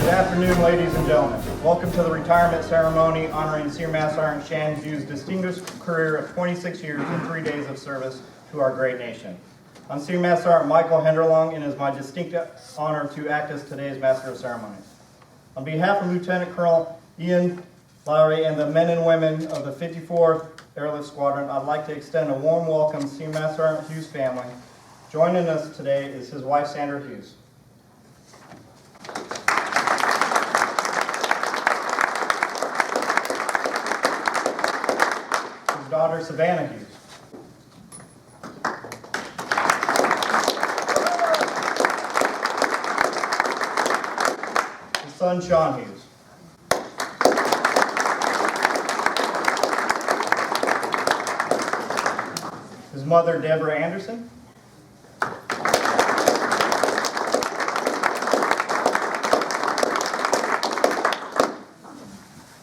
Good afternoon, ladies and gentlemen. Welcome to the retirement ceremony honoring Senior Master Sergeant Shannon Hughes' distinguished career of 26 years and 3 days of service to our great nation. I'm Senior Master Sergeant Michael Henderlong, and it is my distinct honor to act as today's Master of Ceremonies. On behalf of Lieutenant Colonel Ian Lowry and the men and women of the 54th Airlift Squadron, I'd like to extend a warm welcome to Senior Master Sergeant Hughes' family. Joining us today is his wife, Sandra Hughes. His daughter, Savannah Hughes. His son, Sean Hughes. His mother, Deborah Anderson.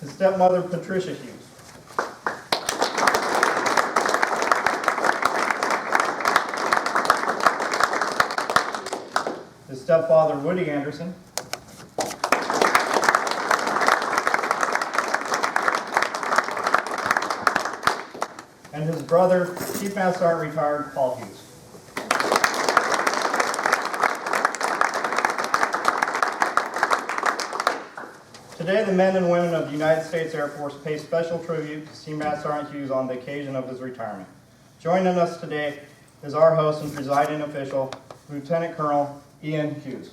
His stepmother, Patricia Hughes. His stepfather, Woody Anderson. And his brother, Chief Master Sergeant retired Paul Hughes. Today, the men and women of the United States Air Force pay special tribute to Senior Master Sergeant Hughes on the occasion of his retirement. Joining us today is our host and presiding official, Lieutenant Colonel Ian Hughes.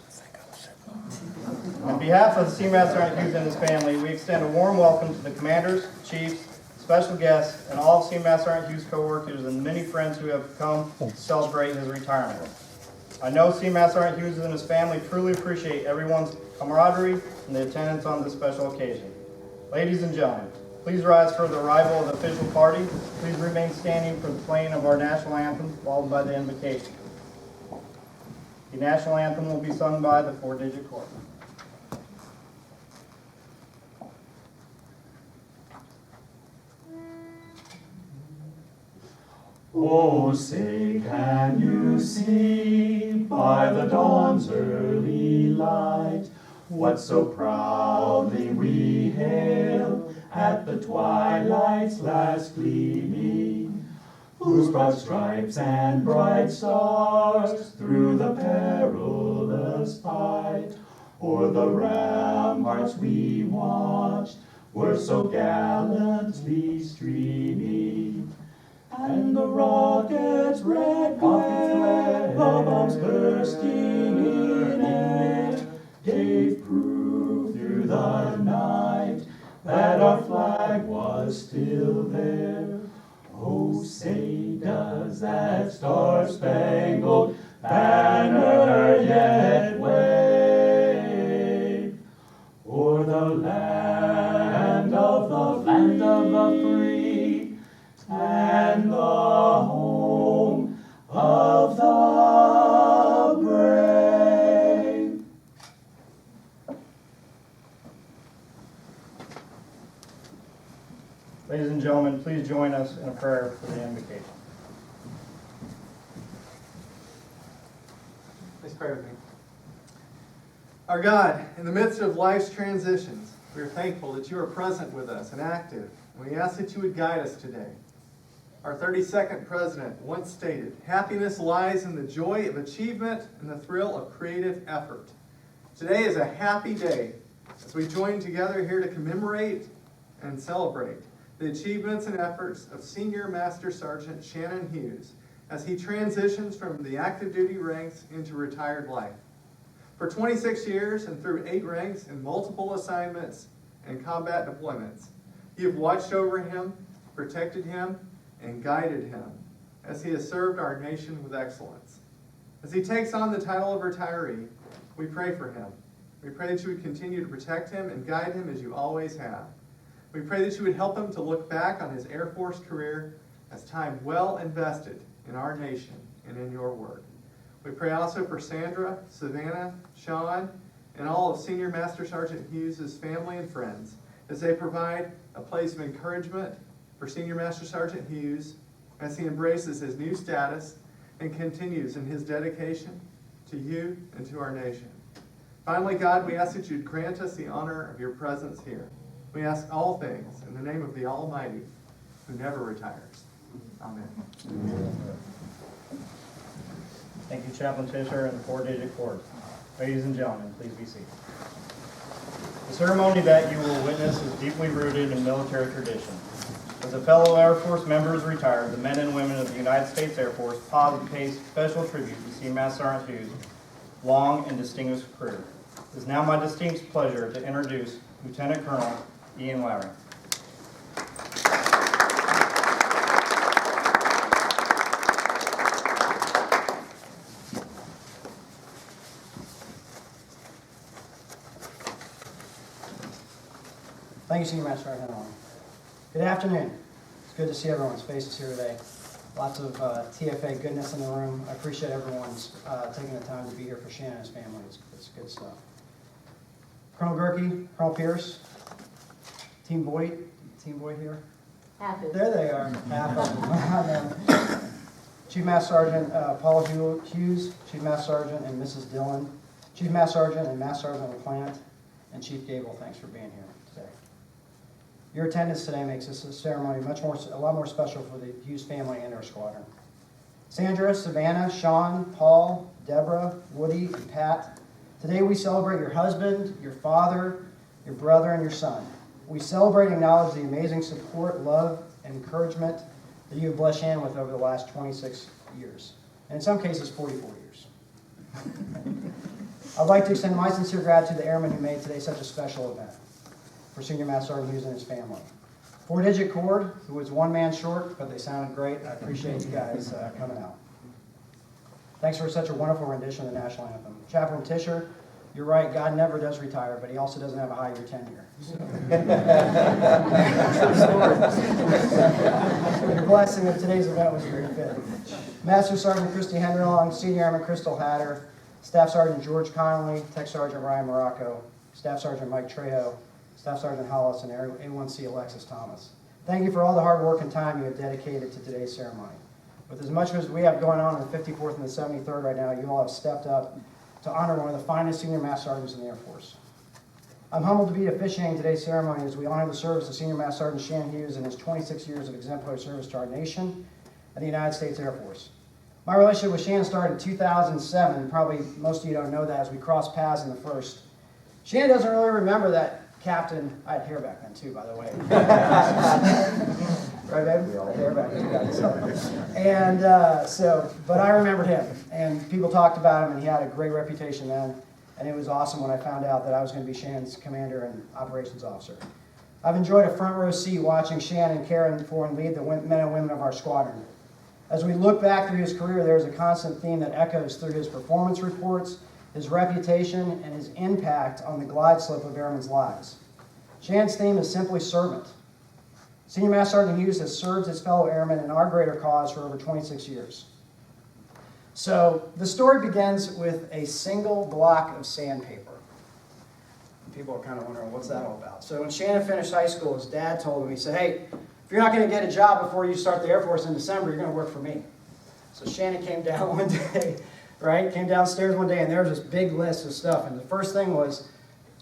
On behalf of the Senior Master Sergeant Hughes and his family, we extend a warm welcome to the commanders, chiefs, special guests, and all of Senior Master Sergeant Hughes' co-workers and many friends who have come to celebrate his retirement. I know Senior Master Sergeant Hughes and his family truly appreciate everyone's camaraderie and the attendance on this special occasion. Ladies and gentlemen, please rise for the arrival of the official party. Please remain standing for the playing of our national anthem, followed by the invocation. The national anthem will be sung by the four-digit chorus. Oh, say, can you see by the dawn's early light what so proudly we hail at the twilight's last gleaming, whose broad stripes and bright stars through the perilous fight o'er the ramparts we watched were so gallantly streaming. And the rockets' red glare, the bombs bursting in air, gave proof through the night that our flag was still there. Oh, say, does that star-spangled banner yet wave o'er the land of the free, and the home of the brave. Ladies and gentlemen, please join us in a prayer for the invocation. Please pray with me. Our God, in the midst of life's transitions, we are thankful that you are present with us and active, and we ask that you would guide us today. Our 32nd president once stated, "Happiness lies in the joy of achievement and the thrill of creative effort." Today is a happy day as we join together here to commemorate and celebrate the achievements and efforts of Senior Master Sergeant Shannon Hughes as he transitions from the active duty ranks into retired life. For 26 years and through 8 ranks in multiple assignments and combat deployments, you have watched over him, protected him, and guided him as he has served our nation with excellence. As he takes on the title of retiree, we pray for him. We pray that you would continue to protect him and guide him as you always have. We pray that you would help him to look back on his Air Force career as time well invested in our nation and in your work. We pray also for Sandra, Savannah, Sean, and all of Senior Master Sergeant Hughes' family and friends as they provide a place of encouragement for Senior Master Sergeant Hughes as he embraces his new status and continues in his dedication to you and to our nation. Finally, God, we ask that you'd grant us the honor of your presence here. We ask all things in the name of the Almighty, who never retires. Amen. Thank you, Chaplain Fisher and the four-digit chord. Ladies and gentlemen, please be seated. The ceremony that you will witness is deeply rooted in military tradition. As a fellow Air Force member is retired, the men and women of the United States Air Force pause and pay special tribute to Senior Master Sergeant Hughes' long and distinguished career. It is now my distinct pleasure to introduce Lieutenant Colonel Ian Lowry. Thank you, Senior Master Sergeant Henry. Good afternoon. It's good to see everyone's faces here today. Lots of TFA goodness in the room. I appreciate everyone's taking the time to be here for Shannon and his family. It's good stuff. Colonel Gerke, Colonel Pierce, Team Boyd here? Half of There they are, half of them. Chief Master Sergeant Paul Hughes, Chief Master Sergeant and Mrs. Dillon, Chief Master Sergeant and Master Sergeant LaPlante, and Chief Gable, thanks for being here today. Your attendance today makes this ceremony a lot more special for the Hughes family and our squadron. Sandra, Savannah, Sean, Paul, Deborah, Woody, and Pat, today we celebrate your husband, your father, your brother, and your son. We celebrate and acknowledge the amazing support, love, and encouragement that you have blessed Shannon with over the last 26 years, and in some cases 44 years. I'd like to extend my sincere gratitude to the airmen who made today such a special event for Senior Master Sergeant Hughes and his family. Four-digit chord, who was one man short, but they sounded great. I appreciate you guys coming out. Thanks for such a wonderful rendition of the National Anthem. Chaplain Tisher, you're right, God never does retire, but he also doesn't have a high-year tenure. So. Your blessing of today's event was very fitting. Master Sergeant Christy Hendrelong, Senior Airman Crystal Hatter, Staff Sergeant George Connolly, Tech Sergeant Ryan Morocco, Staff Sergeant Mike Trejo, Staff Sergeant Hollis, and A1C Alexis Thomas. Thank you for all the hard work and time you have dedicated to today's ceremony. With as much as we have going on in the 54th and the 73rd right now, you all have stepped up to honor one of the finest Senior Master Sergeants in the Air Force. I'm humbled to be officiating today's ceremony as we honor the service of Senior Master Sergeant Shannon Hughes and his 26 years of exemplary service to our nation and the United States Air Force. My relationship with Shannon started in 2007. Probably most of you don't know that as we crossed paths in the first. Shannon doesn't really remember that captain. I had hair back then too, by the way. Right, baby? We all had hair back then. And but I remembered him, and people talked about him, and he had a great reputation then. And it was awesome when I found out that I was going to be Shannon's commander and operations officer. I've enjoyed a front row seat watching Shannon care for and lead the men and women of our squadron. As we look back through his career, there is a constant theme that echoes through his performance reports, his reputation, and his impact on the glide slope of airmen's lives. Shannon's theme is simply servant. Senior Master Sergeant Hughes has served his fellow airmen in our greater cause for over 26 years. So the story begins with a single block of sandpaper. And people are kind of wondering, what's that all about? So when Shannon finished high school, his dad told him, he said, hey, if you're not going to get a job before you start the Air Force in December, you're going to work for me. So Shannon came down one day, right? Came downstairs one day, and there was this big list of stuff. And the first thing was,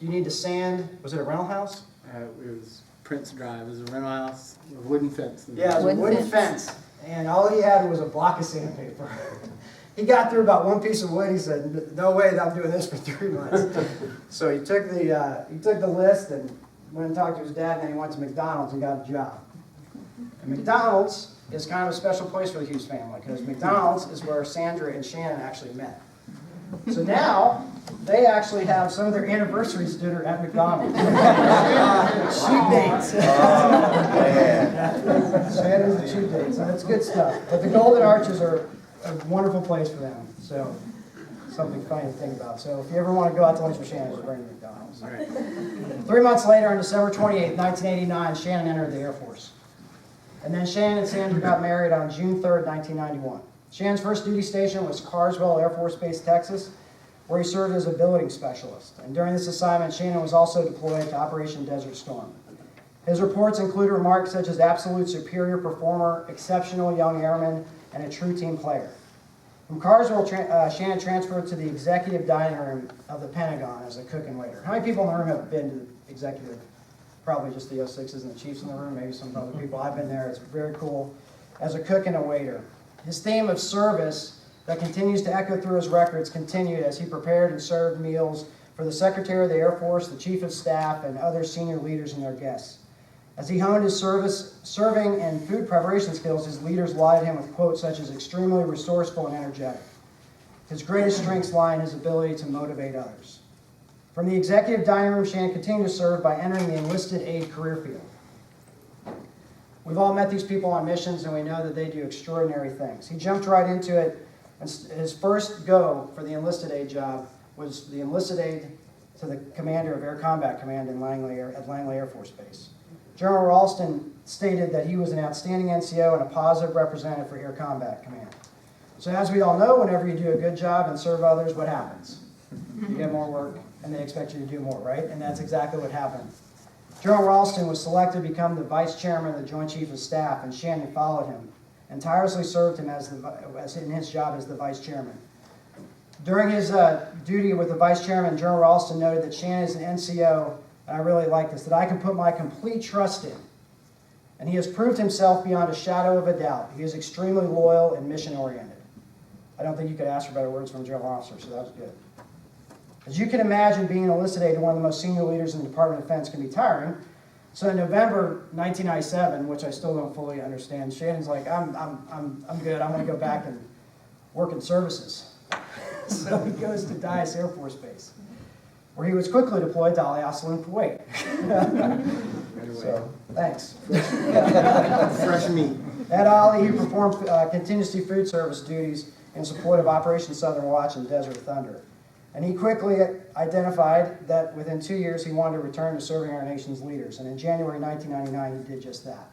you need to sand, was it a rental house? It was Prince Drive. It was a rental house with a wooden fence. Yeah, it was a wooden fence. And all he had was a block of sandpaper. He got through about one piece of wood. He said, no way, I'm doing this for 3 months. So he took the list and went and talked to his dad, and then he went to McDonald's and got a job. And McDonald's is kind of a special place for the Hughes family because McDonald's is where Sandra and Shannon actually met. So now they actually have some of their anniversaries dinner at McDonald's. Cheap dates. Shannon's a cheap date, so that's good stuff. But the Golden Arches are a wonderful place for them. So something funny to think about. So if you ever want to go out to lunch with Shannon, just bring to McDonald's. All right. 3 months later, on December 28, 1989, Shannon entered the Air Force. And then Shannon and Sandra got married on June 3rd, 1991. Shannon's first duty station was Carswell Air Force Base, Texas, where he served as a billeting specialist. And during this assignment, Shannon was also deployed to Operation Desert Storm. His reports include remarks such as absolute superior performer, exceptional young airman, and a true team player. From Carswell, Shannon transferred to the executive dining room of the Pentagon as a cook and waiter. How many people in the room have been to the executive? Probably just the 06s and the chiefs in the room, maybe some other people. I've been there. It's very cool as a cook and a waiter. His theme of service that continues to echo through his records continued as he prepared and served meals for the Secretary of the Air Force, the Chief of Staff, and other senior leaders and their guests. As he honed his serving and food preparation skills, his leaders lauded him with quotes such as extremely resourceful and energetic. His greatest strengths lie in his ability to motivate others. From the executive dining room, Shannon continued to serve by entering the enlisted aid career field. We've all met these people on missions, and we know that they do extraordinary things. He jumped right into it, and his first go for the enlisted aid job was the enlisted aid to the commander of Air Combat Command at Langley Air Force Base. General Ralston stated that he was an outstanding NCO and a positive representative for Air Combat Command. So as we all know, whenever you do a good job and serve others, what happens? You get more work, and they expect you to do more, right? And that's exactly what happened. General Ralston was selected to become the Vice Chairman of the Joint Chief of Staff, and Shannon followed him and tirelessly served him as in his job as the Vice Chairman. During his duty with the Vice Chairman, General Ralston noted that Shannon is an NCO, and I really like this, that I can put my complete trust in. And he has proved himself beyond a shadow of a doubt. He is extremely loyal and mission-oriented. I don't think you could ask for better words from a general officer, so that was good. As you can imagine, being enlisted aide to one of the most senior leaders in the Department of Defense can be tiring. So in November 1997, which I still don't fully understand, Shannon's like, I'm good. I'm going to go back and work in services. So he goes to Dyess Air Force Base, where he was quickly deployed to Ali Aslan, Kuwait. So, thanks. Fresh meat. At Ali, he performed contingency food service duties in support of Operation Southern Watch and Desert Thunder. And he quickly identified that within 2 years he wanted to return to serving our nation's leaders. And in January 1999, he did just that.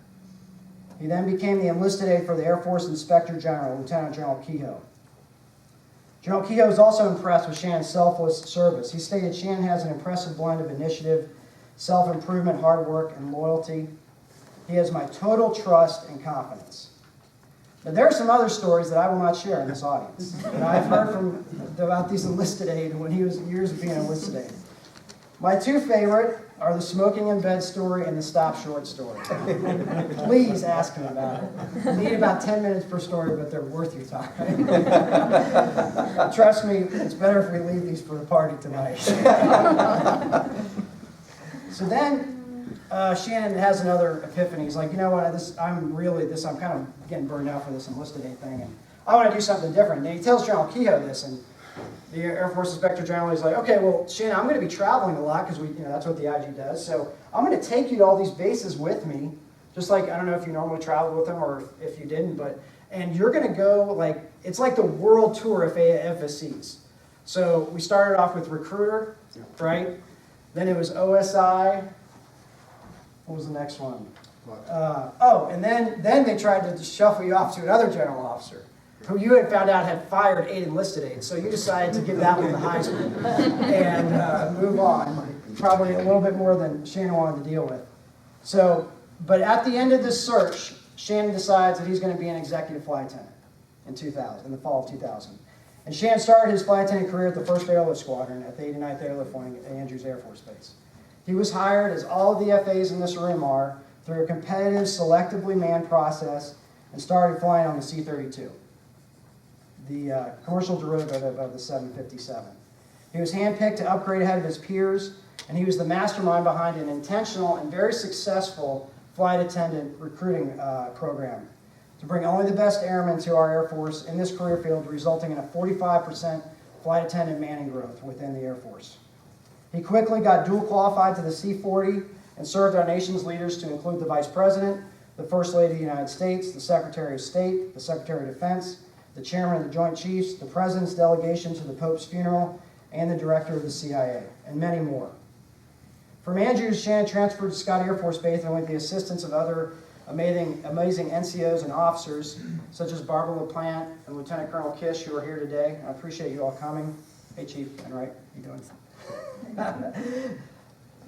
He then became the enlisted aide for the Air Force Inspector General, Lieutenant General Kehoe. General Kehoe was also impressed with Shannon's selfless service. He stated Shannon has an impressive blend of initiative, self-improvement, hard work, and loyalty. He has my total trust and confidence. Now, there are some other stories that I will not share in this audience that I've heard about these enlisted aide when he was years of being an enlisted aide. My two favorite are the smoking in bed story and the stop short story. Please ask me about it. You need about 10 minutes per story, but they're worth your time. Trust me, it's better if we leave these for the party tonight. So then, Shannon has another epiphany. He's like, you know what, I'm kind of getting burned out for this enlisted aid thing, and I want to do something different. And he tells General Kehoe this, and the Air Force Inspector General is like, okay, well, Shannon, I'm going to be traveling a lot because that's what the IG does. So I'm going to take you to all these bases with me, just like, I don't know if you normally traveled with them or if you didn't, and you're going to go, it's like the world tour of AFSCs. So we started off with Recruiter, right? Then it was OSI. What was the next one? And then they tried to shuffle you off to another general officer who you had found out had fired 8 enlisted aides. So you decided to give that one the Heisman and move on. Probably a little bit more than Shannon wanted to deal with. So, but at the end of this search, Shannon decides that he's going to be an executive flight attendant in the fall of 2000. And Shannon started his flight attendant career at the 1st Airlift Squadron at the 89th Airlift Wing at Andrews Air Force Base. He was hired, as all of the FAs in this room are, through a competitive, selectively manned process and started flying on the C-32, the commercial derivative of the 757. He was handpicked to upgrade ahead of his peers, and he was the mastermind behind an intentional and very successful flight attendant recruiting program to bring only the best airmen to our Air Force in this career field, resulting in a 45% flight attendant manning growth within the Air Force. He quickly got dual qualified to the C-40 and served our nation's leaders to include the Vice President, the First Lady of the United States, the Secretary of State, the Secretary of Defense, the Chairman of the Joint Chiefs, the President's delegation to the Pope's funeral, and the Director of the CIA, and many more. From Andrews, Shannon transferred to Scott Air Force Base and with the assistance of other amazing NCOs and officers, such as Barbara LaPlante and Lieutenant Colonel Kish, who are here today. I appreciate you all coming. Hey, Chief, Enright, how you doing?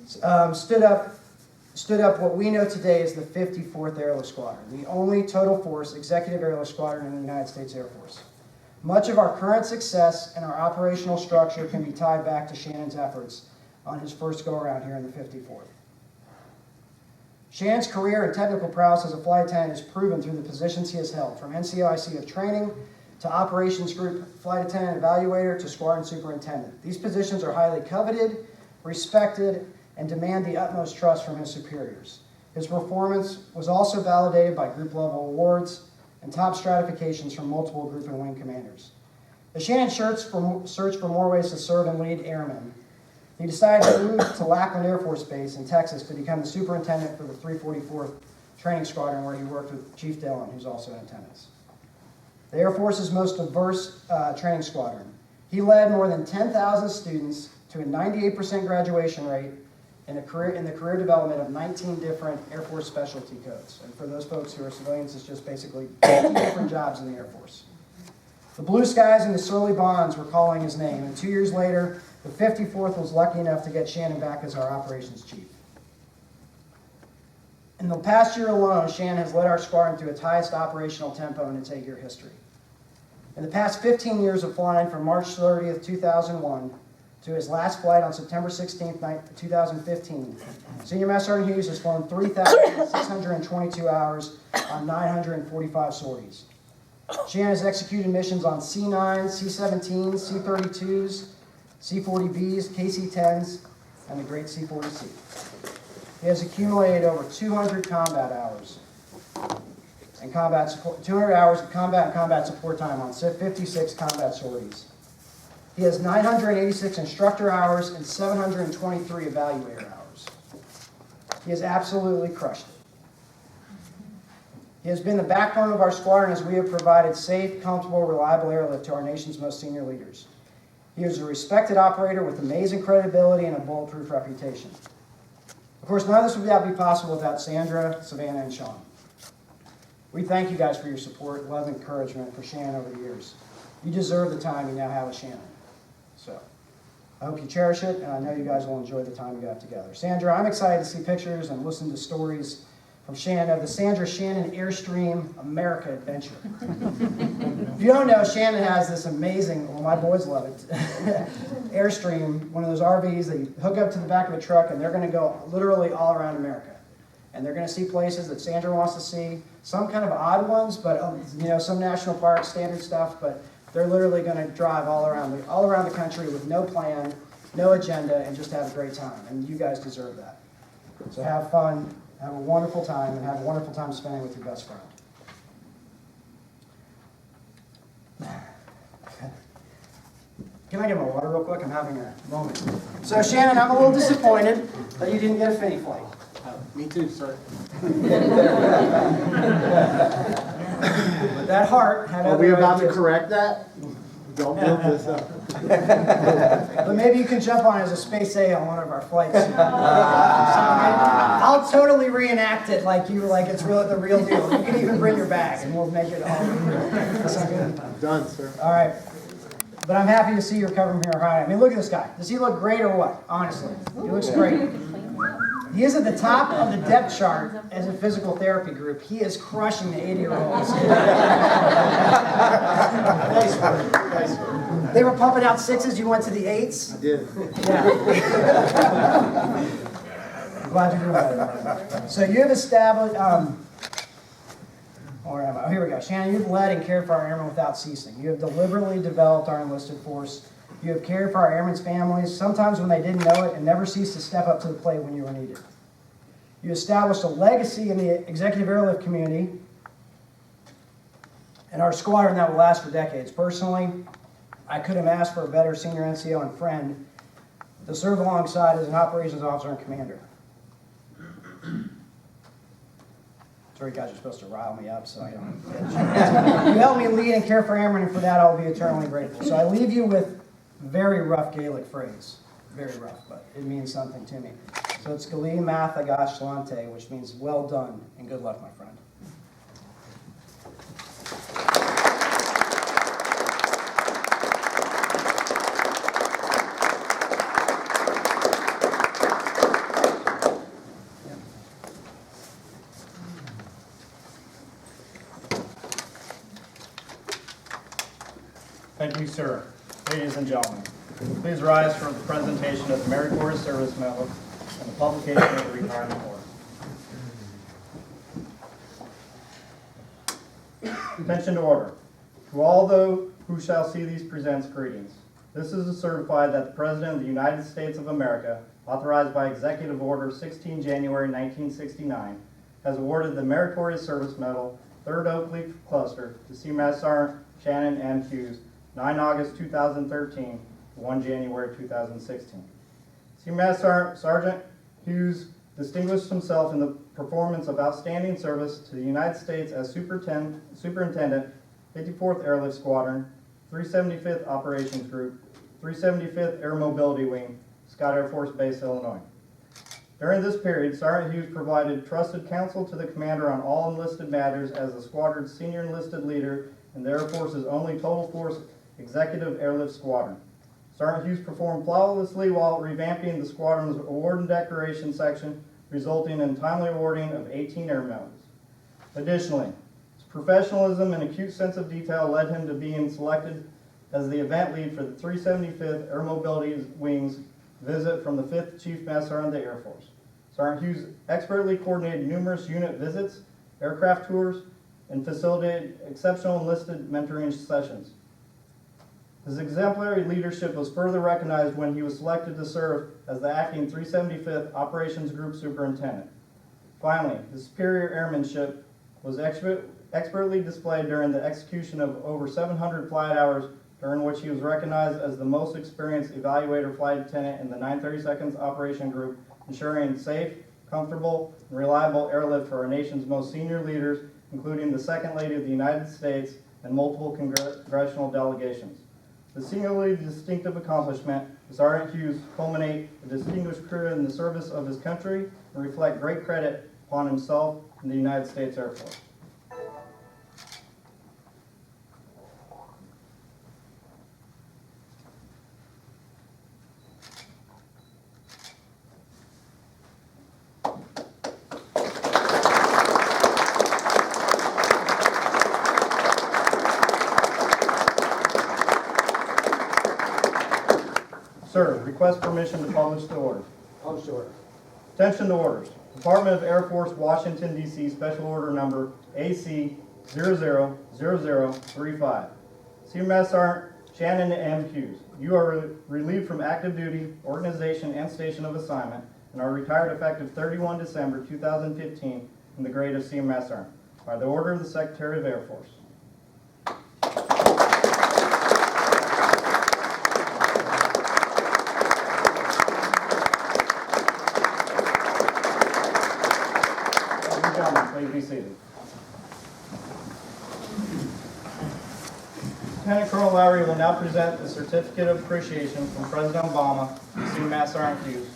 Stood up what we know today as the 54th Airlift Squadron, the only total force executive airlift squadron in the United States Air Force. Much of our current success and our operational structure can be tied back to Shannon's efforts on his first go-around here in the 54th. Shannon's career and technical prowess as a flight attendant is proven through the positions he has held, from NCOIC of training to operations group flight attendant evaluator to squadron superintendent. These positions are highly coveted, respected, and demand the utmost trust from his superiors. His performance was also validated by group-level awards and top stratifications from multiple group and wing commanders. As Shannon searched for more ways to serve and lead airmen, he decided to move to Lackland Air Force Base in Texas to become the superintendent for the 344th Training Squadron, where he worked with Chief Dillon, who's also in attendance. The Air Force's most diverse training squadron. He led more than 10,000 students to a 98% graduation rate in the career development of 19 different Air Force specialty codes. And for those folks who are civilians, it's just basically 50 different jobs in the Air Force. The blue skies and the surly bonds were calling his name, and 2 years later, the 54th was lucky enough to get Shannon back as our operations chief. In the past year alone, Shannon has led our squadron through its highest operational tempo in its 8-year history. In the past 15 years of flying, from March 30th, 2001 to his last flight on September 16th, 2015, Senior Master Sergeant Hughes has flown 3,622 hours on 945 sorties. Shannon has executed missions on C-9s, C-17s, C-32s, C-40Bs, KC-10s, and the great C-40C. He has accumulated over 200 combat hours and 200 hours of combat and combat support time on 56 combat sorties. He has 986 instructor hours and 723 evaluator hours. He has absolutely crushed it. He has been the backbone of our squadron as we have provided safe, comfortable, reliable airlift to our nation's most senior leaders. He is a respected operator with amazing credibility and a bulletproof reputation. Of course, none of this would be possible without Sandra, Savannah, and Sean. We thank you guys for your support, love, and encouragement for Shannon over the years. You deserve the time you now have with Shannon. So, I hope you cherish it, and I know you guys will enjoy the time you have together. Sandra, I'm excited to see pictures and listen to stories from Shannon of the Sandra Shannon Airstream America adventure. If you don't know, Shannon has this amazing, well, my boys love it, Airstream, one of those RVs that you hook up to the back of a truck, and they're going to go literally all around America. And they're going to see places that Sandra wants to see, some kind of odd ones, but some national parks, standard stuff, but they're literally going to drive all around the country with no plan, no agenda, and just have a great time. And you guys deserve that. So have fun. Have a wonderful time, and have a wonderful time spending with your best friend. Can I get my water real quick? I'm having a moment. So Shannon, I'm a little disappointed that you didn't get a Finny flight. Me too, sir. But that heart had Are other we about to ideas. correct that? Don't build this up. But maybe you can jump on as a space A on one of our flights. I'll totally reenact it like it's the real deal. You can even bring your bag, and we'll make it all. That's not good. Done, sir. All right. But I'm happy to see you're covering here high. I mean, look at this guy. Does he look great or what? Honestly, he looks great. He is at the top of the depth chart as a physical therapy group. He is crushing the 80-year-olds. They were pumping out 6s. You went to the 8s. I did. Yeah. I'm glad you're doing better. So you have established. Where am I? Oh, here we go. Shannon, you've led and cared for our airmen without ceasing. You have deliberately developed our enlisted force. You have cared for our airmen's families, sometimes when they didn't know it, and never ceased to step up to the plate when you were needed. You established a legacy in the executive airlift community and our squadron that will last for decades. Personally, I couldn't have asked for a better senior NCO and friend to serve alongside as an operations officer and commander. Sorry, guys are supposed to rile me up, so I don't. You helped me lead and care for airmen, and for that I'll be eternally grateful. So I leave you with a very rough Gaelic phrase. Very rough, but it means something to me. So it's Galee Math Agash Lante, which means well done and good luck, my friend. you, sir. Ladies and gentlemen, please rise for the presentation of the Meritorious Service Medal and the publication of the retirement order. Attention to order. To all those who shall see these presents greetings. This is to certify that the President of the United States of America, authorized by Executive Order 16 January 1969, has awarded the Meritorious Service Medal, 3rd Oak Leaf Cluster, to Seamaster Sergeant Shannon M. Hughes, 9 August 2013 to 1 January 2016. Seamaster Sergeant Hughes distinguished himself in the performance of outstanding service to the United States as Superintendent, 54th Airlift Squadron, 375th Operations Group, 375th Air Mobility Wing, Scott Air Force Base, Illinois. During this period, Sergeant Hughes provided trusted counsel to the commander on all enlisted matters as the squadron's senior enlisted leader and the Air Force's only total force executive airlift squadron. Sergeant Hughes performed flawlessly while revamping the squadron's award and decoration section, resulting in timely awarding of 18 air medals. Additionally, his professionalism and acute sense of detail led him to being selected as the event lead for the 375th Air Mobility Wing's visit from the 5th Chief Master Sergeant of the Air Force. Sergeant Hughes expertly coordinated numerous unit visits, aircraft tours, and facilitated exceptional enlisted mentoring sessions. His exemplary leadership was further recognized when he was selected to serve as the acting 375th Operations Group Superintendent. Finally, his superior airmanship was expertly displayed during the execution of over 700 flight hours, during which he was recognized as the most experienced evaluator flight attendant in the 932nd Operation Group, ensuring safe, comfortable, and reliable airlift for our nation's most senior leaders, including the Second Lady of the United States and multiple congressional delegations. The singularly distinctive accomplishment of Sergeant Hughes culminate a distinguished career in the service of his country and reflect great credit upon himself and the United States Air Force. Sir, request permission to publish the order. Oh, sure. Attention to orders. Department of Air Force, Washington, D.C. Special Order Number AC 000035. Senior Master Sergeant Shannon M. Hughes. You are relieved from active duty, organization, and station of assignment, and are retired effective 31 December 2015 in the grade of Senior Master Sergeant by the order of the Secretary of Air Force. Please be seated. Lieutenant Colonel Lowry will now present the Certificate of Appreciation from President Obama to Senior Master Sergeant Hughes.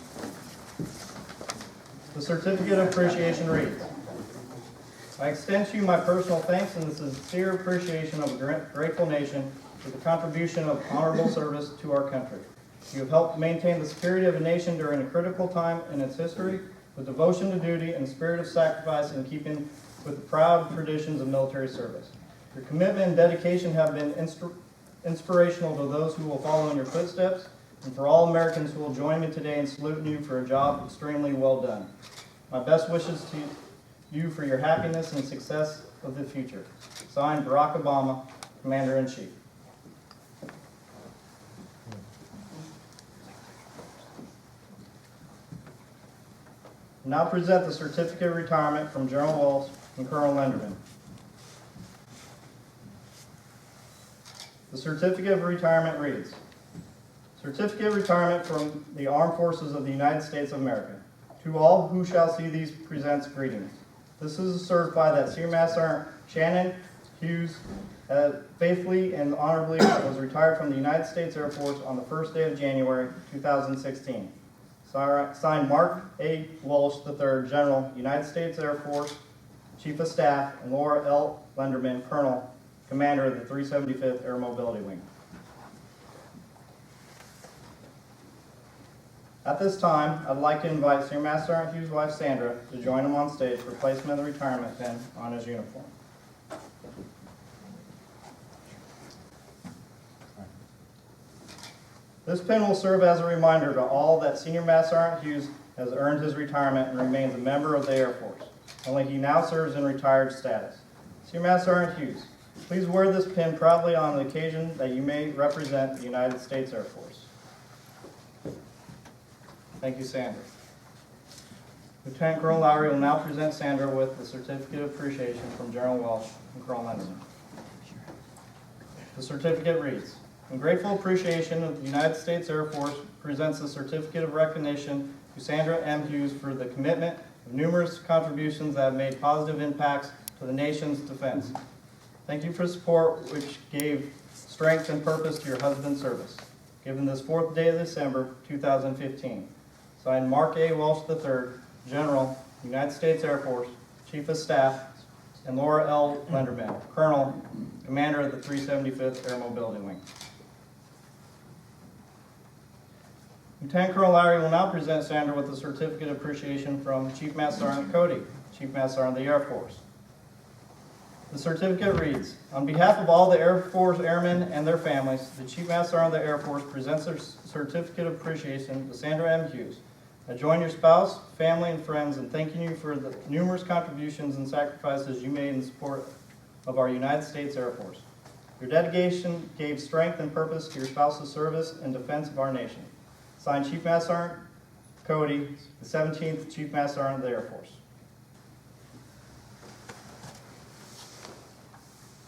The Certificate of Appreciation reads, I extend to you my personal thanks and the sincere appreciation of a grateful nation for the contribution of honorable service to our country. You have helped maintain the security of a nation during a critical time in its history with devotion to duty and spirit of sacrifice in keeping with the proud traditions of military service. Your commitment and dedication have been inspirational to those who will follow in your footsteps, and for all Americans who will join me today in saluting you for a job extremely well done. My best wishes to you for your happiness and success of the future. Signed, Barack Obama, Commander-in-Chief. Now present the Certificate of Retirement from General Walsh and Colonel Lenderman. The Certificate of Retirement reads, Certificate of Retirement from the Armed Forces of the United States of America. To all who shall see these presents greetings. This is to certify that Senior Master Sergeant Shannon Hughes faithfully and honorably was retired from the United States Air Force on the first day of January 2016. Signed, Mark A. Walsh III, General, United States Air Force, Chief of Staff, and Laura L. Lenderman, Colonel, Commander of the 375th Air Mobility Wing. At this time, I'd like to invite Senior Master Sergeant Hughes' wife, Sandra, to join him on stage for placement of the retirement pin on his uniform. This pin will serve as a reminder to all that Senior Master Sergeant Hughes has earned his retirement and remains a member of the Air Force, only he now serves in retired status. Senior Master Sergeant Hughes, please wear this pin proudly on the occasion that you may represent the United States Air Force. Thank you, Sandra. Lieutenant Colonel Lowry will now present Sandra with the Certificate of Appreciation from General Welch and Colonel Lenderman. The certificate reads, "In grateful appreciation of the United States Air Force presents the Certificate of Recognition to Sandra M. Hughes for the commitment of numerous contributions that have made positive impacts to the nation's defense. Thank you for support which gave strength and purpose to your husband's service. Given this 4th day of December, 2015. Signed, Mark A. Welch III, General, United States Air Force, Chief of Staff, and Laura L. Lenderman, Colonel, Commander of the 375th Air Mobility Wing." Lieutenant Colonel Lowry will now present Sandra with the Certificate of Appreciation from Chief Master Sergeant Cody, Chief Master Sergeant of the Air Force. The certificate reads, "On behalf of all the Air Force airmen and their families, the Chief Master Sergeant of the Air Force presents their Certificate of Appreciation to Sandra M. Hughes. I join your spouse, family, and friends in thanking you for the numerous contributions and sacrifices you made in support of our United States Air Force. Your dedication gave strength and purpose to your spouse's service and defense of our nation. Signed, Chief Master Sergeant Cody, the 17th Chief Master Sergeant of the Air Force."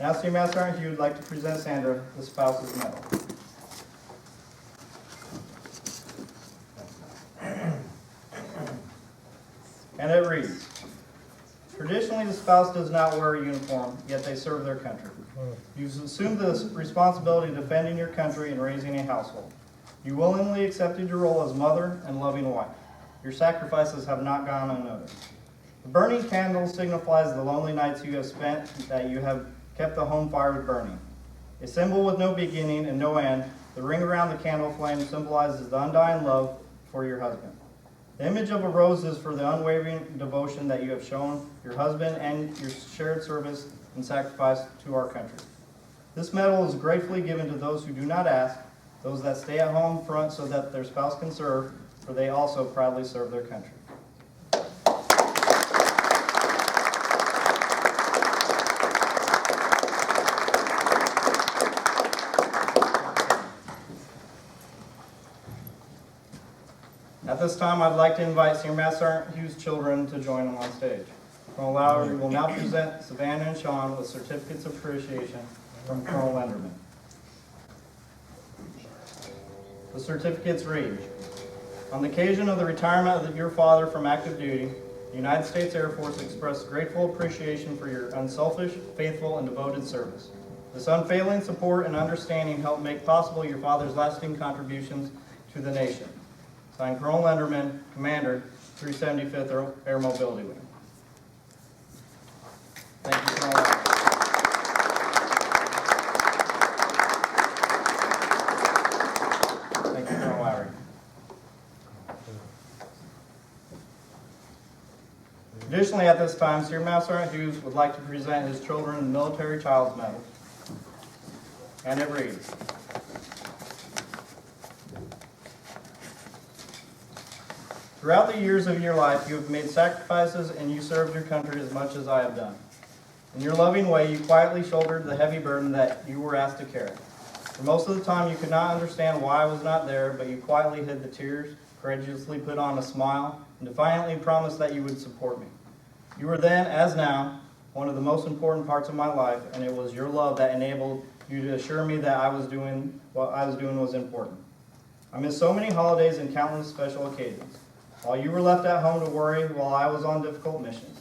Now, Senior Master Sergeant Hughes would like to present Sandra the spouse's medal. And it reads, "Traditionally, the spouse does not wear a uniform, yet they serve their country. You've assumed the responsibility of defending your country and raising a household. You willingly accepted your role as mother and loving wife. Your sacrifices have not gone unnoticed. The burning candle signifies the lonely nights you have spent, that you have kept the home fire burning. A symbol with no beginning and no end, the ring around the candle flame symbolizes the undying love for your husband. The image of a rose is for the unwavering devotion that you have shown your husband and your shared service and sacrifice to our country. This medal is gratefully given to those who do not ask, those that stay at home front so that their spouse can serve, for they also proudly serve their country." At this time, I'd like to invite Senior Master Sergeant Hughes' children to join him on stage. Colonel Lowry will now present Savannah and Sean with certificates of appreciation from Colonel Lenderman. The certificates read, "On the occasion of the retirement of your father from active duty, the United States Air Force expressed grateful appreciation for your unselfish, faithful, and devoted service. This unfailing support and understanding helped make possible your father's lasting contributions to the nation." Signed, Colonel Lenderman, Commander, 375th Air Mobility Wing. Thank you, Colonel Lenderman. Thank you, Colonel Lowry. Additionally, at this time, Senior Master Sergeant Hughes would like to present his children the Military Child's Medal. And it reads, "Throughout the years of your life, you have made sacrifices and you served your country as much as I have done. In your loving way, you quietly shouldered the heavy burden that you were asked to carry. For most of the time, you could not understand why I was not there, but you quietly hid the tears, courageously put on a smile, and defiantly promised that you would support me. You were then, as now, one of the most important parts of my life, and it was your love that enabled you to assure me that what I was doing was important. I missed so many holidays and countless special occasions, while you were left at home to worry while I was on difficult missions.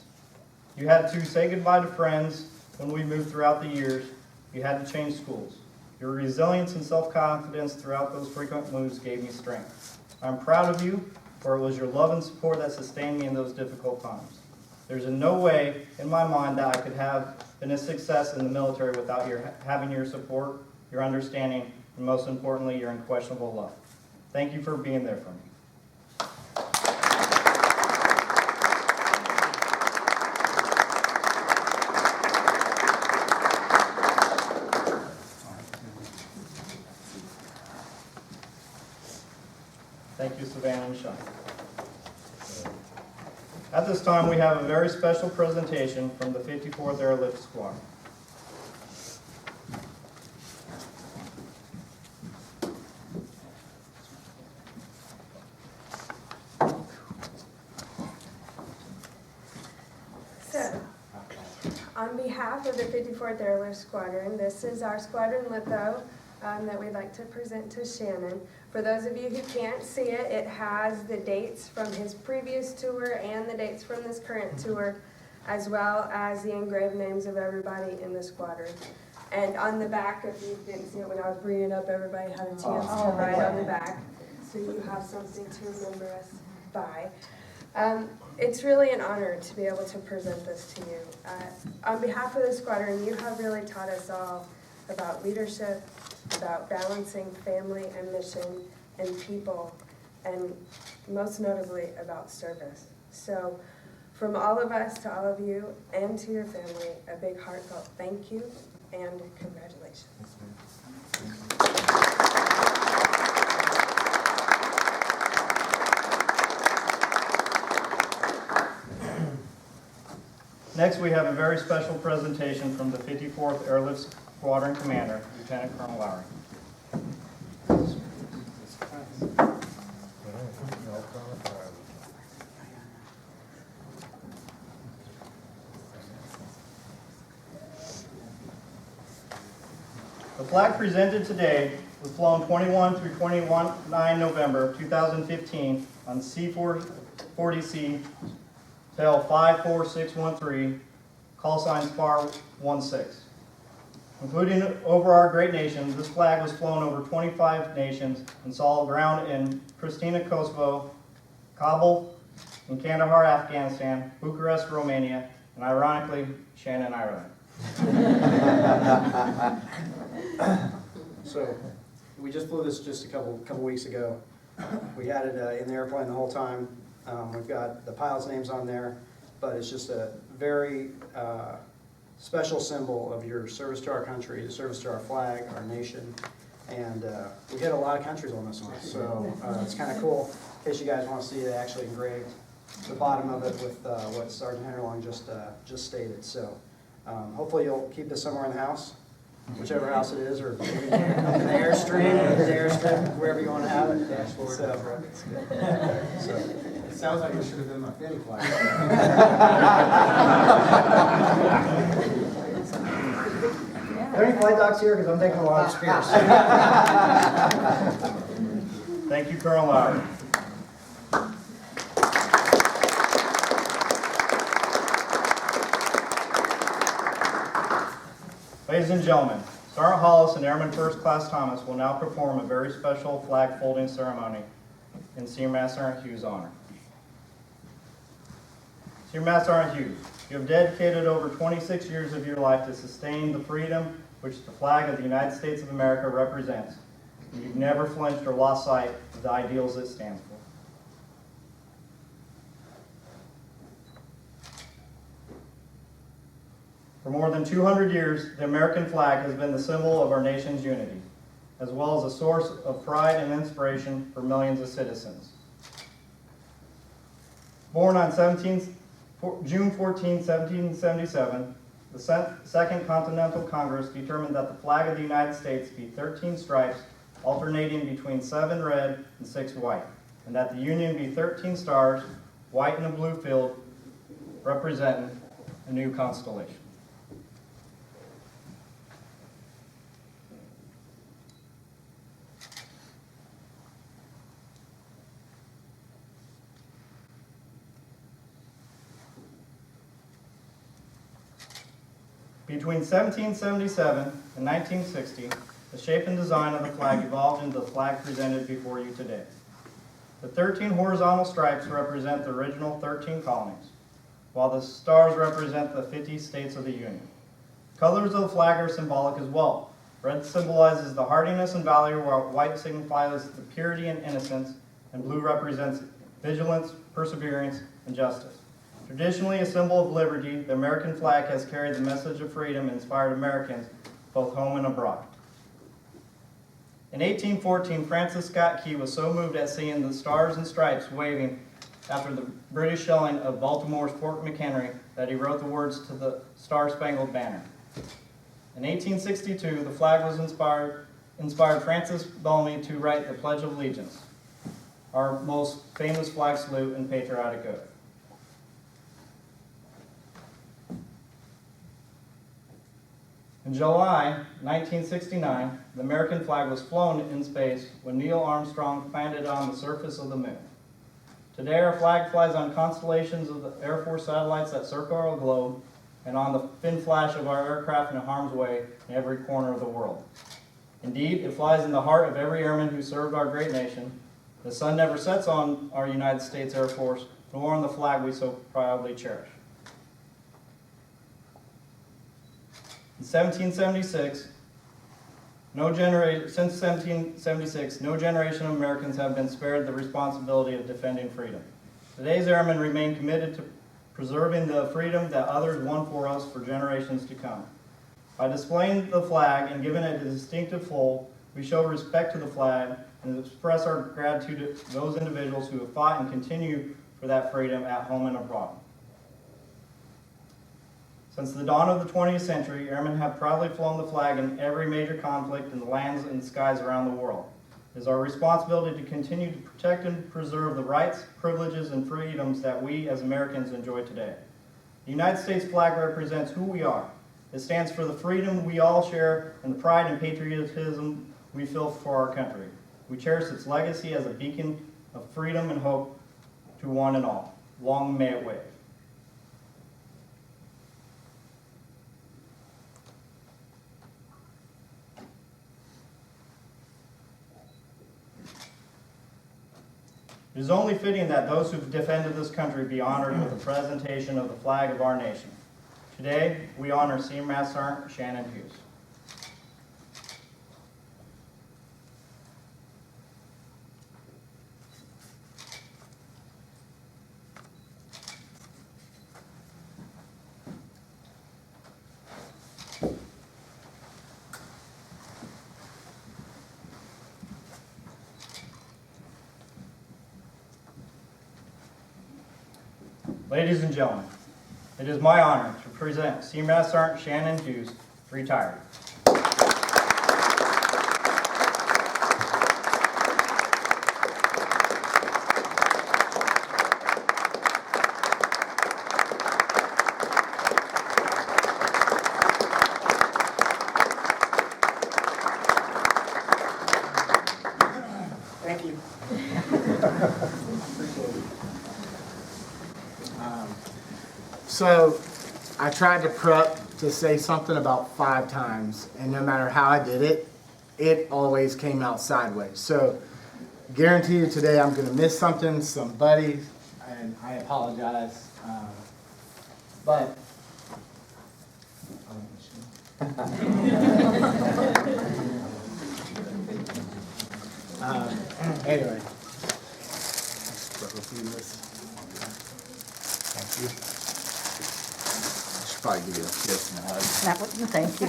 You had to say goodbye to friends when we moved throughout the years. You had to change schools. Your resilience and self-confidence throughout those frequent moves gave me strength. I'm proud of you, for it was your love and support that sustained me in those difficult times. There's in no way in my mind that I could have been a success in the military without having your support, your understanding, and most importantly, your unquestionable love. Thank you for being there for me." At this time, we have a very special presentation from the 54th Airlift Squadron. So, on behalf of the 54th Airlift Squadron, this is our squadron litho that we'd like to present to Shannon. For those of you who can't see it, it has the dates from his previous tour and the dates from this current tour, as well as the engraved names of everybody in the squadron. And on the back, if you didn't see it when I was bringing it up, everybody had a chance to write on the back, so you have something to remember us by. It's really an honor to be able to present this to you. On behalf of the squadron, you have really taught us all about leadership, about balancing family and mission and people, and most notably about service. So from all of us to all of you and to your family, a big heartfelt thank you and congratulations. Next, we have a very special presentation from the 54th Airlift Squadron Commander, Lieutenant Colonel Lowry. The flag presented today was flown 21 through 29 November 2015 on C-40C tail 54613, call sign SPAR 16. Including over our great nation, this flag was flown over 25 nations and saw ground in Pristina, Kosovo, Kabul, in Kandahar, Afghanistan, Bucharest, Romania, and ironically, Shannon, Ireland. So, we just flew this just a couple weeks ago. We had it in the airplane the whole time. We've got the pilots' names on there, but it's just a very special symbol of your service to our country, the service to our flag, our nation, and we hit a lot of countries on this one, so it's kind of cool. In case you guys want to see it actually engraved, the bottom of it with what Sergeant Henderlong just stated. So hopefully you'll keep this somewhere in the house, whichever house it is, or maybe up in the airstream, wherever you want to have it. Dashboard. So It sounds like it should have been my fanny flag. Are there any flight docs here? Because I'm taking a lot of spears. Thank you, Colonel Lowry. Ladies and gentlemen, Sergeant Hollis and Airman First Class Thomas will now perform a very special flag folding ceremony in Senior Master Sergeant Hughes' honor. Senior Master Sergeant Hughes, you have dedicated over 26 years of your life to sustain the freedom which the flag of the United States of America represents. And you've never flinched or lost sight of the ideals it stands for. For more than 200 years, the American flag has been the symbol of our nation's unity, as well as a source of pride and inspiration for millions of citizens. Born on June 14, 1777, the Second Continental Congress determined that the flag of the United States be 13 stripes alternating between 7 red and 6 white, and that the Union be 13 stars, white in a blue field, representing a new constellation. Between 1777 and 1960, the shape and design of the flag evolved into the flag presented before you today. The 13 horizontal stripes represent the original 13 colonies, while the stars represent the 50 states of the Union. Colors of the flag are symbolic as well. Red symbolizes the hardiness and valor, while white signifies the purity and innocence, and blue represents vigilance, perseverance, and justice. Traditionally a symbol of liberty, the American flag has carried the message of freedom and inspired Americans both home and abroad. In 1814, Francis Scott Key was so moved at seeing the stars and stripes waving after the British shelling of Baltimore's Fort McHenry that he wrote the words to the Star-Spangled Banner. In 1862, the flag was inspired Francis Bellamy to write the Pledge of Allegiance, our most famous flag salute and patriotic oath. In July 1969, the American flag was flown in space when Neil Armstrong landed on the surface of the moon. Today, our flag flies on constellations of the Air Force satellites that circle our globe and on the fin flash of our aircraft in harm's way in every corner of the world. Indeed, it flies in the heart of every airman who served our great nation. The sun never sets on our United States Air Force, nor on the flag we so proudly cherish. In 1776, since 1776, no generation of Americans have been spared the responsibility of defending freedom. Today's airmen remain committed to preserving the freedom that others won for us for generations to come. By displaying the flag and giving it a distinctive fold, we show respect to the flag and express our gratitude to those individuals who have fought and continue for that freedom at home and abroad. Since the dawn of the 20th century, airmen have proudly flown the flag in every major conflict in the lands and skies around the world. It is our responsibility to continue to protect and preserve the rights, privileges, and freedoms that we as Americans enjoy today. The United States flag represents who we are. It stands for the freedom we all share and the pride and patriotism we feel for our country. We cherish its legacy as a beacon of freedom and hope to one and all. Long may it wave. It is only fitting that those who have defended this country be honored with the presentation of the flag of our nation. Today, we honor Senior Master Sergeant Shannon Hughes. Ladies and gentlemen, it is my honor to present Senior Master Sergeant Shannon Hughes, retired. Thank you. So I tried to prep to say something about 5 times, and no matter how I did it, it always came out sideways. So guarantee you today I'm going to miss something, somebody, and I apologize. But anyway, thank you. I should probably give you a kiss and a hug. That was, thank you.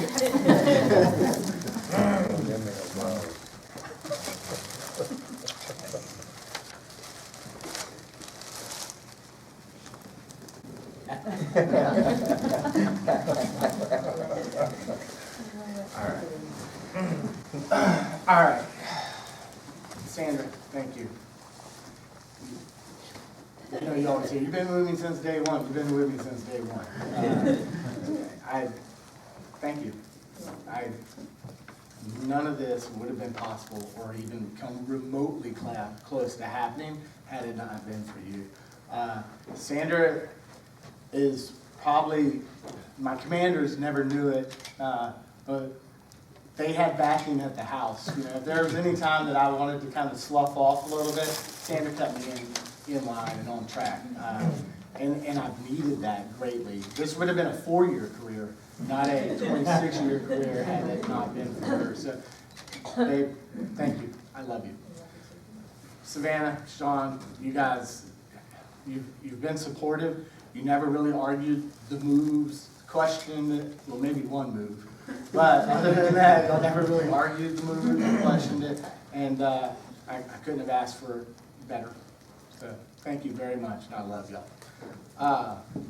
All right. Sandra, thank you. You know, you always say, you've been with me since day one. You've been with me since day one. I thank you. None of this would have been possible or even come remotely close to happening had it not been for you. Sandra is probably, my commanders never knew it, but they had backing at the house. You know, if there was any time that I wanted to kind of slough off a little bit, Sandra kept me in line and on track. And I've needed that greatly. This would have been a 4-year career, not a 26-year career had it not been for her. So, babe, thank you. I love you. Savannah, Sean, you guys, you've been supportive. You never really argued the moves, questioned it. Well, maybe one move. But other than that, y'all never really argued the move, questioned it. And I couldn't have asked for better. So Thank you very much, and I love y'all.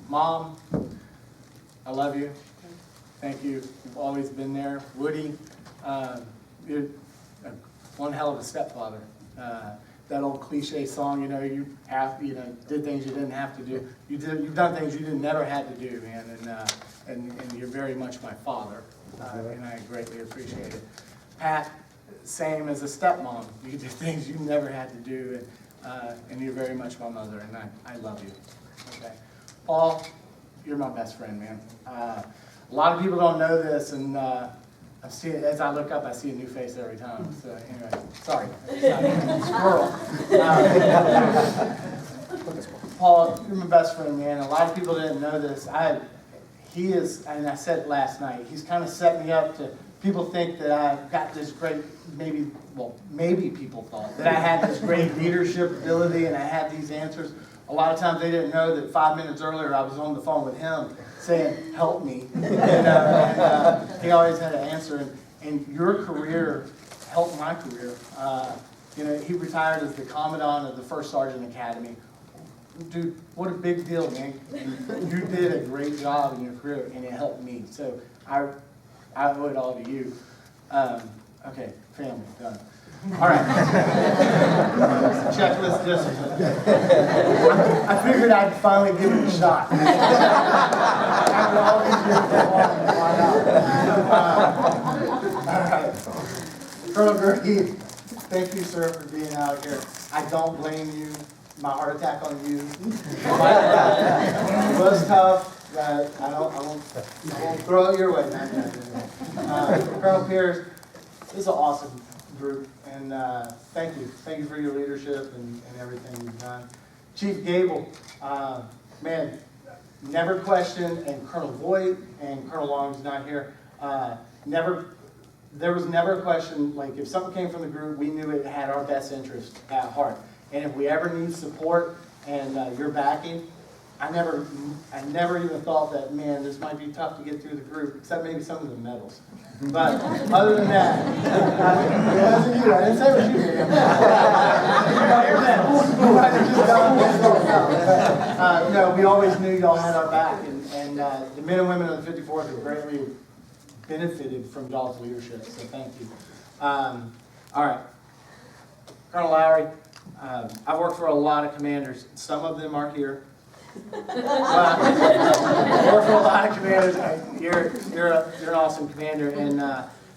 Mom, I love you. Thank you. You've always been there. Woody, you're one hell of a stepfather. That old cliche song, you did things you didn't have to do. You've done things you never had to do, man, and you're very much my father, and I greatly appreciate it. Pat, same as a stepmom. You did things you never had to do, and you're very much my mother, and I love you. Okay, Paul, you're my best friend, man. A lot of people don't know this, and I see it, as I look up, I see a new face every time. So anyway, sorry, squirrel. Paul, you're my best friend, man. A lot of people didn't know this. He is, and I said it last night, he's kind of set me up to, people think that I've got this great, maybe people thought that I had this great leadership ability and I had these answers. A lot of times they didn't know that 5 minutes earlier I was on the phone with him saying, help me. And he always had an answer. And your career helped my career. He retired as the Commandant of the 1st Sergeant Academy. Dude, what a big deal, man. You did a great job in your career, and it helped me. So I owe it all to you. Okay, family, done. All right. Checklist discipline. I figured I'd finally give it a shot. After all these years, why not? All right. Colonel Gerke, thank you, sir, for being out here. I don't blame you. My heart attack on you. It was tough. I won't throw it your way, man. Colonel Pierce, this is an awesome group, and thank you. Thank you for your leadership and everything you've done. Chief Gable, man, never questioned, and Colonel Voigt and Colonel Long's not here. There was never a question, like if something came from the group, we knew it had our best interest at heart. And if we ever need support and your backing, I never even thought that, man, this might be tough to get through the group, except maybe some of the medals. But other than that, it wasn't you. I didn't say it was you. You got your medals. You might have just done it. No, we always knew y'all had our back, and the men and women of the 54th have greatly benefited from y'all's leadership, so thank you. All right. Colonel Lowry, I've worked for a lot of commanders. Some of them are here. I've worked for a lot of commanders. You're an awesome commander. And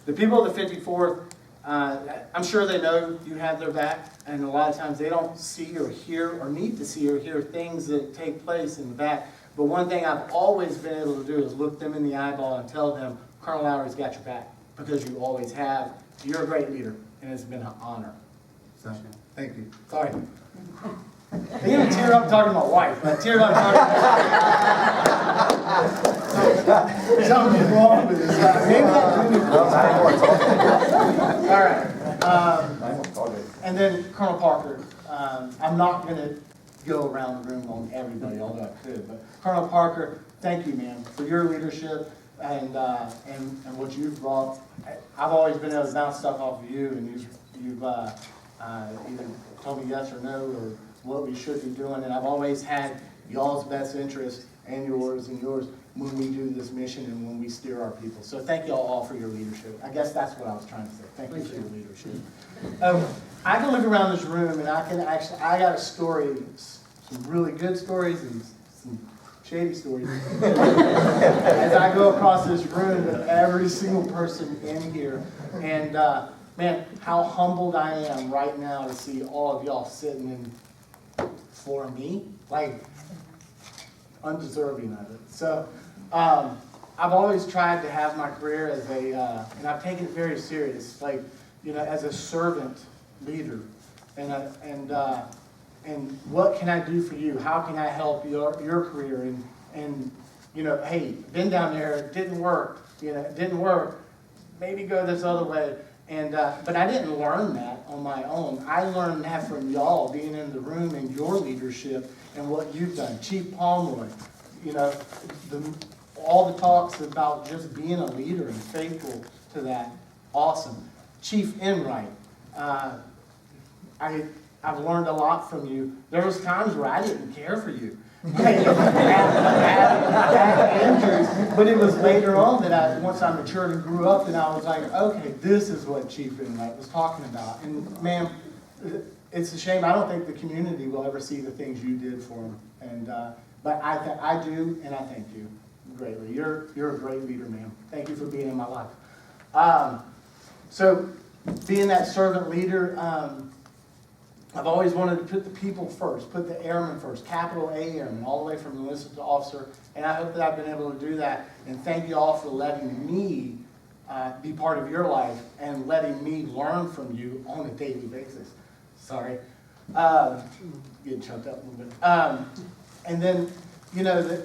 the people of the 54th, I'm sure they know you have their back. And a lot of times they don't see or hear or need to see or hear things that take place in the back. But one thing I've always been able to do is look them in the eyeball and tell them, Colonel Lowry's got your back, because you always have. You're a great leader, and it's been an honor. So, thank you. Sorry. I didn't even tear up talking to my wife, but I teared up talking to something's wrong with this guy. Maybe all right. And then Colonel Parker. I'm not going to go around the room on everybody, although I could. But Colonel Parker, thank you, man, for your leadership and what you've brought. I've always been able to bounce stuff off of you, and you've either told me yes or no, or what we should be doing, and I've always had y'all's best interest and yours when we do this mission and when we steer our people. So thank y'all all for your leadership. I guess that's what I was trying to say. Thank you for your leadership. I can look around this room and I got a story, some really good stories and some shady stories. As I go across this room with every single person in here, and man, how humbled I am right now to see all of y'all sitting in for me, like undeserving of it. So I've always tried to have my career as and I've taken it very serious, like, as a servant leader, and what can I do for you? How can I help your career? And hey, been down there, it didn't work. It didn't work. Maybe go this other way. And but I didn't learn that on my own. I learned that from y'all being in the room and your leadership and what you've done. Chief Pomeroy, all the talks about just being a leader and faithful to that. Awesome. Chief Enright, I I've learned a lot from you. There was times where I didn't care for you. But it was later on that once I matured and grew up, and I was like, okay, this is what Chief Inlight was talking about. And man, it's a shame. I don't think the community will ever see the things you did for them. And but I do, and I thank you greatly. You're a great leader, man. Thank you for being in my life. So being that servant leader, I've always wanted to put the people first, put the airmen first, capital A airmen, all the way from enlisted to officer, and I hope that I've been able to do that. And thank you all for letting me be part of your life and letting me learn from you on a daily basis. Sorry. Getting choked up a little bit. And then, you know,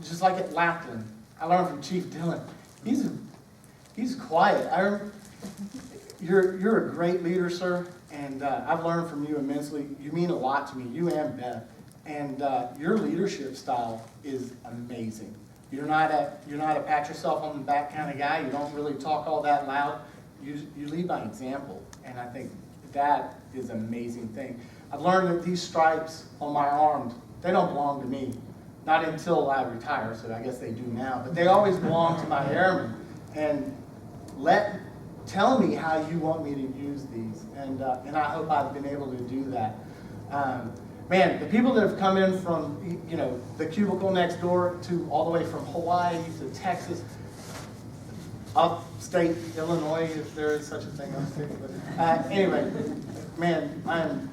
just like at Lackland, I learned from Chief Dillon. He's quiet. You're a great leader, sir. And I've learned from you immensely. You mean a lot to me, you and Beth. And your leadership style is amazing. You're not a pat yourself on the back kind of guy. You don't really talk all that loud. You lead by example. And I think that is an amazing thing. I've learned that these stripes on my arms, they don't belong to me. Not until I retire, so I guess they do now. But they always belong to my airmen. And tell me how you want me to use these, and I hope I've been able to do that. Man, the people that have come in from, you know, the cubicle next door to all the way from Hawaii to Texas, upstate Illinois, if there is such a thing, upstate. But anyway, man, I am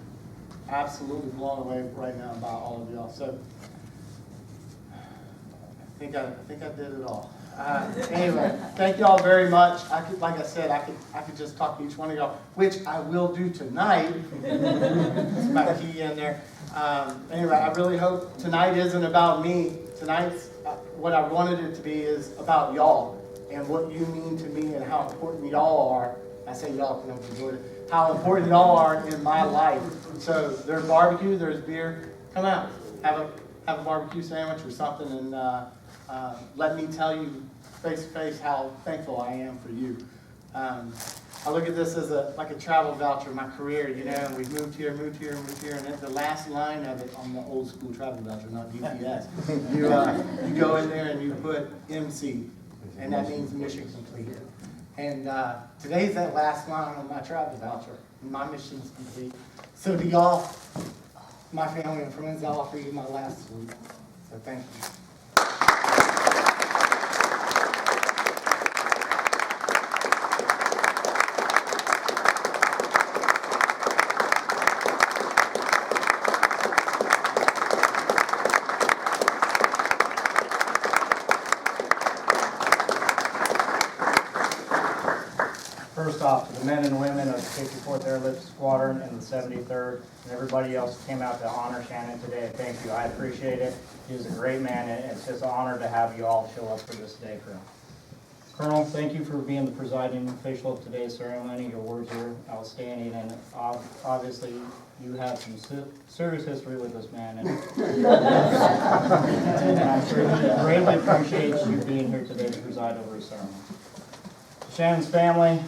absolutely blown away right now by all of y'all. So I think I did it all. Anyway, thank y'all very much. Like I said, I could just talk to each one of y'all, which I will do tonight. It's my key in there. Anyway, I really hope tonight isn't about me. Tonight's what I wanted it to be is about y'all and what you mean to me and how important y'all are. I say y'all because I'm enjoying it. How important y'all are in my life. So there's barbecue, there's beer. Come out, have a barbecue sandwich or something, and let me tell you face to face how thankful I am for you. I look at this as like a travel voucher, my career, you know, and we've moved here, and the last line of it on the old school travel voucher, not DPS, you go in there and you put MC, and that means mission complete. And today's that last line on my travel voucher, and my mission's complete. So to y'all, my family and friends, I'll offer you my last salute. So thank you. First off, to the men and women of the 54th Airlift Squadron and the 73rd, and everybody else who came out to honor Shannon today, thank you. I appreciate it. He was a great man, and it's just an honor to have you all show up for this day, Colonel. Colonel, thank you for being the presiding official of today's ceremony. Your words were outstanding, and obviously you have some serious history with this man, and I greatly appreciate you being here today to preside over his ceremony. Shannon's family,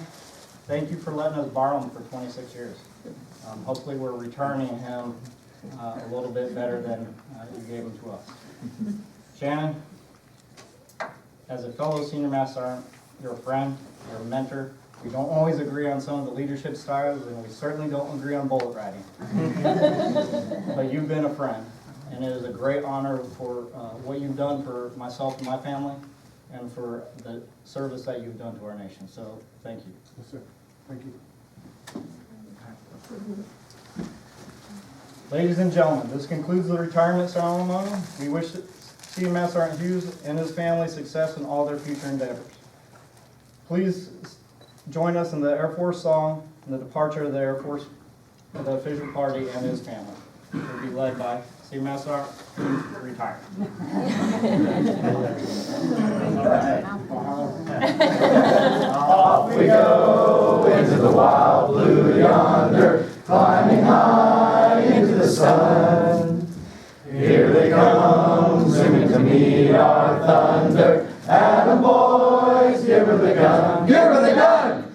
thank you for letting us borrow him for 26 years. Hopefully we're returning him a little bit better than you gave him to us. Shannon, as a fellow senior master sergeant, you're a friend, you're a mentor. We don't always agree on some of the leadership styles, and we certainly don't agree on bullet riding. But you've been a friend, and it is a great honor for what you've done for myself and my family, and for the service that you've done to our nation. So, thank you. Yes, sir. Thank you. Ladies and gentlemen, this concludes the retirement ceremony. We wish Senior Master Sergeant Hughes and his family success in all their future endeavors. Please join us in the Air Force song and the departure of the Air Force, the official party, and his family. It will be led by Senior Master Sergeant Hughes, retired. Off we go into the wild blue yonder, climbing high into the sun. Here they come, zooming to meet our thunder. Atta boys, give her the gun, give her the gun!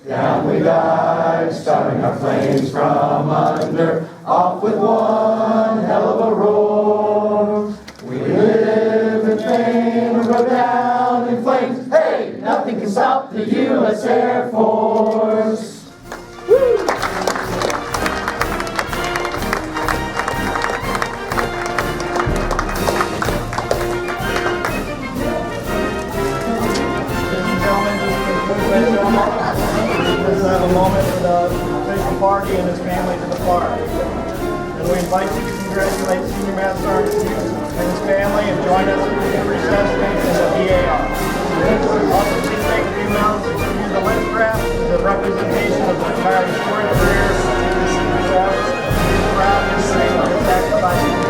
Down we dive, starting our flames from under. off with one hell of a roar. We live in fame and go down in flames. Hey, nothing can stop the U.S. Air Force. Let's have a moment for the official party and his family to depart. And we invite you to congratulate Senior Master Sergeant Hughes and his family and join us in the resuscitation of the VAR. Also, please take a few moments to use the lithograph as a representation of the entire historic career. Proud to say, sacrifice.